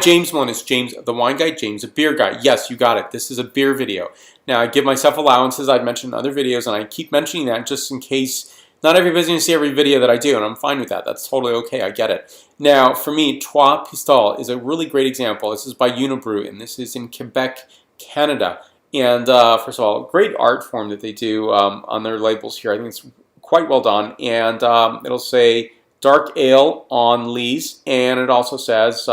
James one is James, the wine guy, James, a beer guy. Yes, you got it. This is a beer video. Now, I give myself allowances. I've mentioned in other videos, and I keep mentioning that just in case not everybody's going to see every video that I do, and I'm fine with that. That's totally okay. I get it. Now, for me, Trois Pistoles is a really great example. This is by Unibrew, and this is in Quebec, Canada. And first of all, great art form that they do on their labels here. I think it's quite well done. And it'll say dark ale on lees, and it also says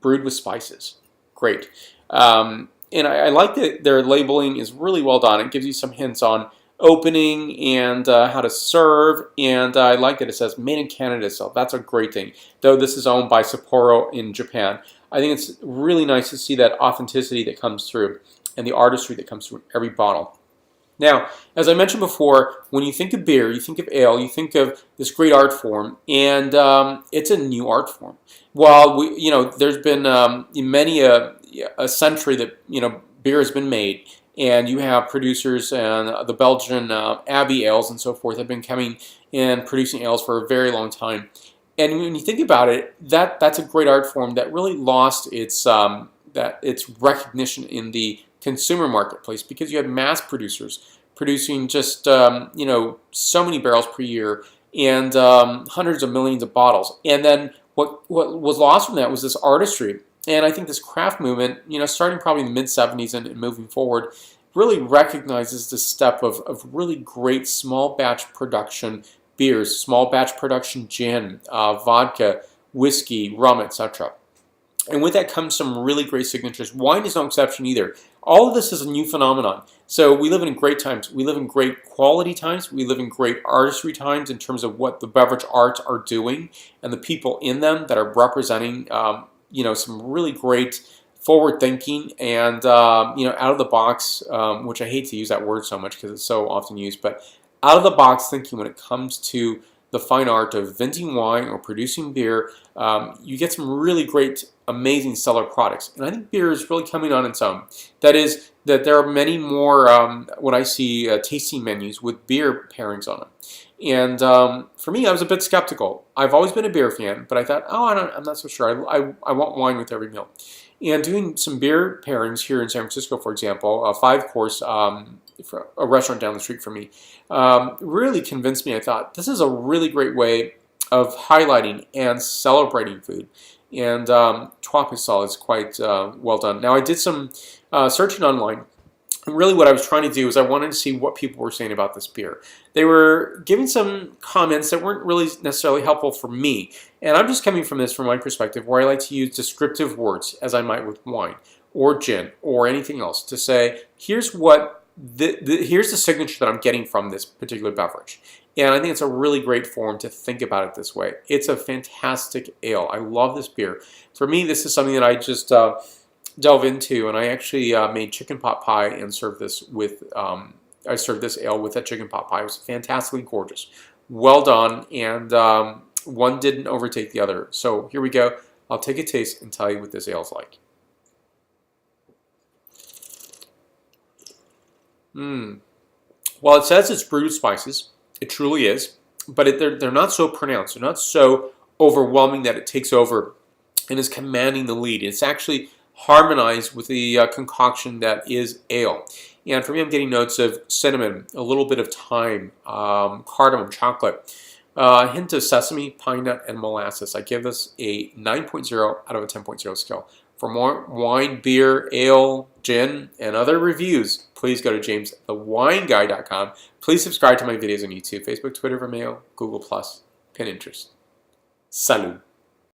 brewed with spices. Great. And I like that their labeling is really well done. It gives you some hints on opening and how to serve, and I like that it says made in Canada, so that's a great thing. Though this is owned by Sapporo in Japan, I think it's really nice to see that authenticity that comes through and the artistry that comes through every bottle. Now, as I mentioned before, when you think of beer, you think of ale, you think of this great art form, and it's a new art form. While there's been many a century that beer has been made, and you have producers and the Belgian Abbey ales and so forth have been coming and producing ales for a very long time. And when you think about it, that's a great art form that really lost its recognition in the consumer marketplace, because you had mass producers producing just so many barrels per year and hundreds of millions of bottles. And then what was lost from that was this artistry. And I think this craft movement, starting probably in the mid-'70s and moving forward, really recognizes the step of really great small batch production beers, small batch production gin, vodka, whiskey, rum, etc. And with that comes some really great signatures. Wine is no exception either. All of this is a new phenomenon. So we live in great times. We live in great quality times. We live in great artistry times in terms of what the beverage arts are doing and the people in them that are representing some really great forward thinking and out of the box, which I hate to use that word so much because it's so often used, but out of the box thinking when it comes to the fine art of venting wine or producing beer. You get some really great, amazing seller products, and I think beer is really coming on its own. That is, that there are many more what I see tasting menus with beer pairings on them. And for me, I was a bit skeptical. I've always been a beer fan, but I thought, I'm not so sure. I want wine with every meal. And doing some beer pairings here in San Francisco, for example, a 5-course for a restaurant down the street from me, really convinced me. I thought, this is a really great way of highlighting and celebrating food. And Trois Pistoles is quite well done. Now, I did some searching online. And really what I was trying to do is I wanted to see what people were saying about this beer. They were giving some comments that weren't really necessarily helpful for me. And I'm just coming from this from my perspective, where I like to use descriptive words, as I might with wine or gin or anything else, to say, here's what here's the signature that I'm getting from this particular beverage. And I think it's a really great form to think about it this way. It's a fantastic ale. I love this beer. For me, this is something that I just delve into, and I actually made chicken pot pie and served this with I served this ale with that chicken pot pie. It was fantastically gorgeous, well done, and one didn't overtake the other. So here we go. I'll take a taste and tell you what this ale's like. Well, it says it's brewed with spices. It truly is, but they're not so pronounced. They're not so overwhelming that it takes over and is commanding the lead. It's actually harmonized with the concoction that is ale. And for me, I'm getting notes of cinnamon, a little bit of thyme, cardamom, chocolate, a hint of sesame, pine nut, and molasses. I give this a 9.0 out of a 10.0 scale. For more wine, beer, ale, gin, and other reviews, please go to jamesthewineguy.com. Please subscribe to my videos on YouTube, Facebook, Twitter, Vimeo, Google+, Pinterest. Salut!